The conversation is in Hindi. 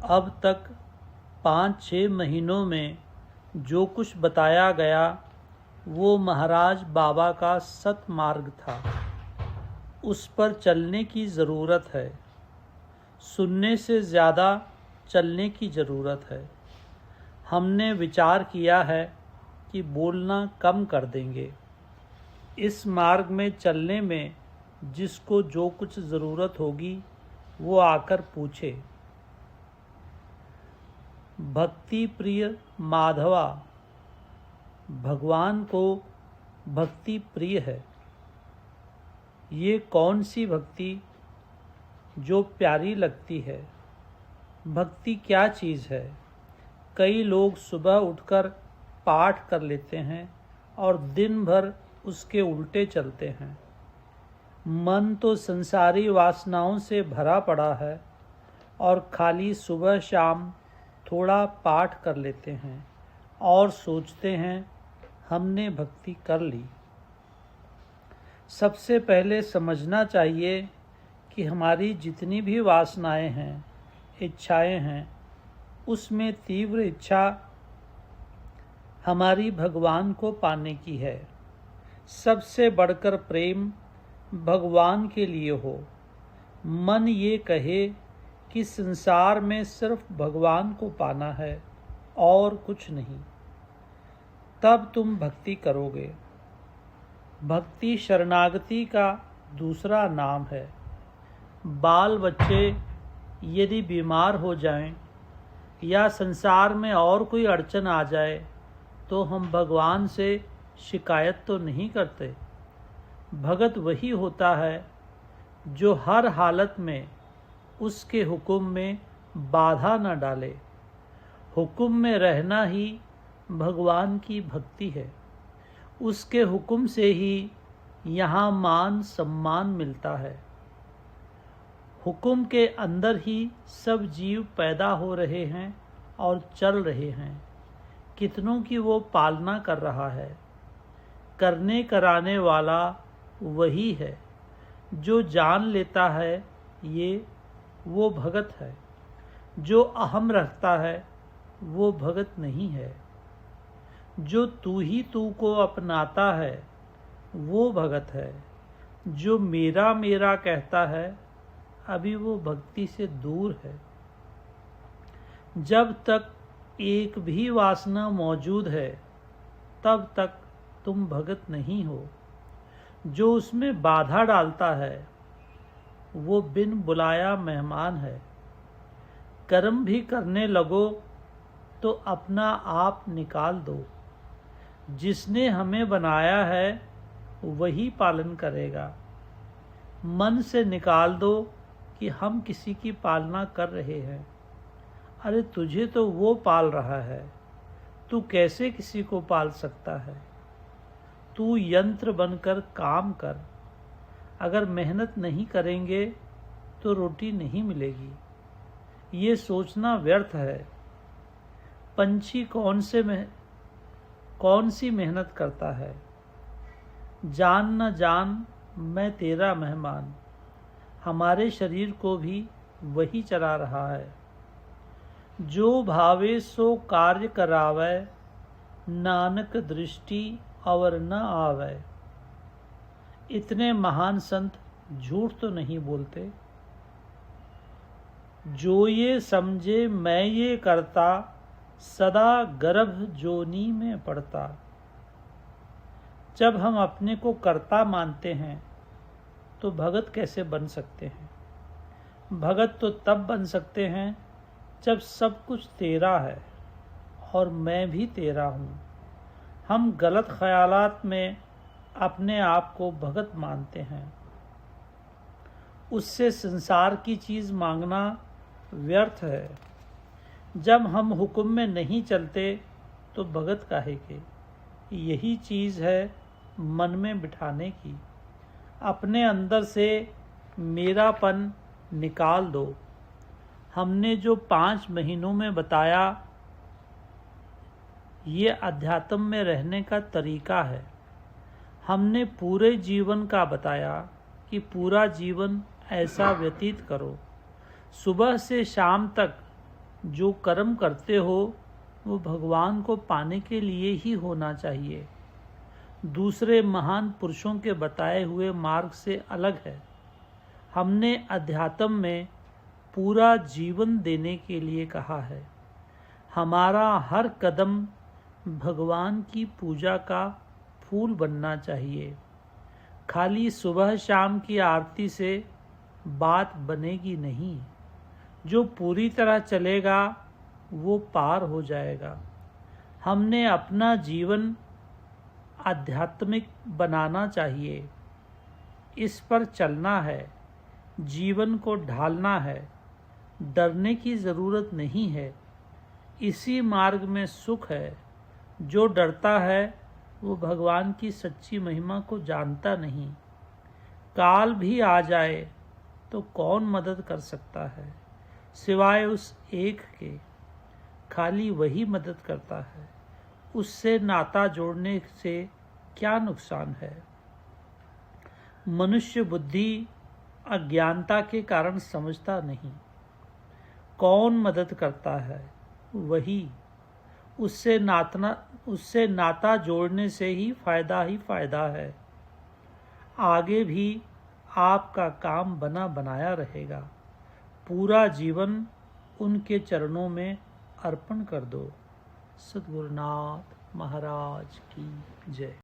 अब तक 5-6 महीनों में जो कुछ बताया गया वो महाराज बाबा का सतमार्ग था। उस पर चलने की ज़रूरत है। सुनने से ज़्यादा चलने की ज़रूरत है। हमने विचार किया है कि बोलना कम कर देंगे। इस मार्ग में चलने में जिसको जो कुछ ज़रूरत होगी वो आकर पूछे। भक्ति प्रिय माधवा, भगवान को भक्ति प्रिय है। ये कौन सी भक्ति जो प्यारी लगती है? भक्ति क्या चीज़ है? कई लोग सुबह उठकर पाठ कर लेते हैं और दिन भर उसके उल्टे चलते हैं। मन तो संसारी वासनाओं से भरा पड़ा है और खाली सुबह शाम थोड़ा पाठ कर लेते हैं और सोचते हैं हमने भक्ति कर ली। सबसे पहले समझना चाहिए कि हमारी जितनी भी वासनाएं हैं, इच्छाएं हैं, उसमें तीव्र इच्छा हमारी भगवान को पाने की है। सबसे बढ़कर प्रेम भगवान के लिए हो। मन ये कहे कि संसार में सिर्फ भगवान को पाना है और कुछ नहीं, तब तुम भक्ति करोगे। भक्ति शरणागति का दूसरा नाम है। बाल बच्चे यदि बीमार हो जाएं या संसार में और कोई अड़चन आ जाए तो हम भगवान से शिकायत तो नहीं करते। भगत वही होता है जो हर हालत में उसके हुक्म में बाधा न डाले। हुक्म में रहना ही भगवान की भक्ति है। उसके हुक्म से ही यहाँ मान सम्मान मिलता है। हुक्म के अंदर ही सब जीव पैदा हो रहे हैं और चल रहे हैं। कितनों की वो पालना कर रहा है। करने कराने वाला वही है। जो जान लेता है ये वो भगत है। जो अहम रखता है वो भगत नहीं है। जो तू ही तू को अपनाता है वो भगत है। जो मेरा मेरा कहता है अभी वो भक्ति से दूर है। जब तक एक भी वासना मौजूद है तब तक तुम भगत नहीं हो। जो उसमें बाधा डालता है वो बिन बुलाया मेहमान है। कर्म भी करने लगो तो अपना आप निकाल दो। जिसने हमें बनाया है वही पालन करेगा। मन से निकाल दो कि हम किसी की पालना कर रहे हैं। अरे तुझे तो वो पाल रहा है, तू कैसे किसी को पाल सकता है? तू यंत्र बनकर काम कर। अगर मेहनत नहीं करेंगे तो रोटी नहीं मिलेगी। ये सोचना व्यर्थ है। पंछी कौन सी मेहनत करता है? जान न जान मैं तेरा मेहमान। हमारे शरीर को भी वही चला रहा है। जो भावे सो कार्य करावे, नानक दृष्टि और न आवे। इतने महान संत झूठ तो नहीं बोलते। जो ये समझे मैं ये करता, सदा गर्भ जोनी में पड़ता। जब हम अपने को कर्ता मानते हैं तो भगत कैसे बन सकते हैं? भगत तो तब बन सकते हैं जब सब कुछ तेरा है और मैं भी तेरा हूँ। हम गलत ख्यालात में अपने आप को भगत मानते हैं। उससे संसार की चीज़ मांगना व्यर्थ है। जब हम हुक्म में नहीं चलते तो भगत काहे के? यही चीज़ है मन में बिठाने की। अपने अंदर से मेरापन निकाल दो। हमने जो 5 महीनों में बताया ये अध्यात्म में रहने का तरीका है। हमने पूरे जीवन का बताया कि पूरा जीवन ऐसा व्यतीत करो। सुबह से शाम तक जो कर्म करते हो वो भगवान को पाने के लिए ही होना चाहिए, दूसरे महान पुरुषों के बताए हुए मार्ग से अलग है। हमने अध्यात्म में पूरा जीवन देने के लिए कहा है। हमारा हर कदम भगवान की पूजा का फूल बनना चाहिए। खाली सुबह शाम की आरती से बात बनेगी नहीं। जो पूरी तरह चलेगा वो पार हो जाएगा। हमने अपना जीवन आध्यात्मिक बनाना चाहिए। इस पर चलना है, जीवन को ढालना है। डरने की ज़रूरत नहीं है। इसी मार्ग में सुख है। जो डरता है वो भगवान की सच्ची महिमा को जानता नहीं। काल भी आ जाए तो कौन मदद कर सकता है सिवाय उस एक के। खाली वही मदद करता है। उससे नाता जोड़ने से क्या नुकसान है। मनुष्य बुद्धि अज्ञानता के कारण समझता नहीं। कौन मदद करता है वही। उससे नाता जोड़ने से ही फायदा है। आगे भी आपका काम बना बनाया रहेगा। पूरा जीवन उनके चरणों में अर्पण कर दो। सद्गुरुनाथ महाराज की जय।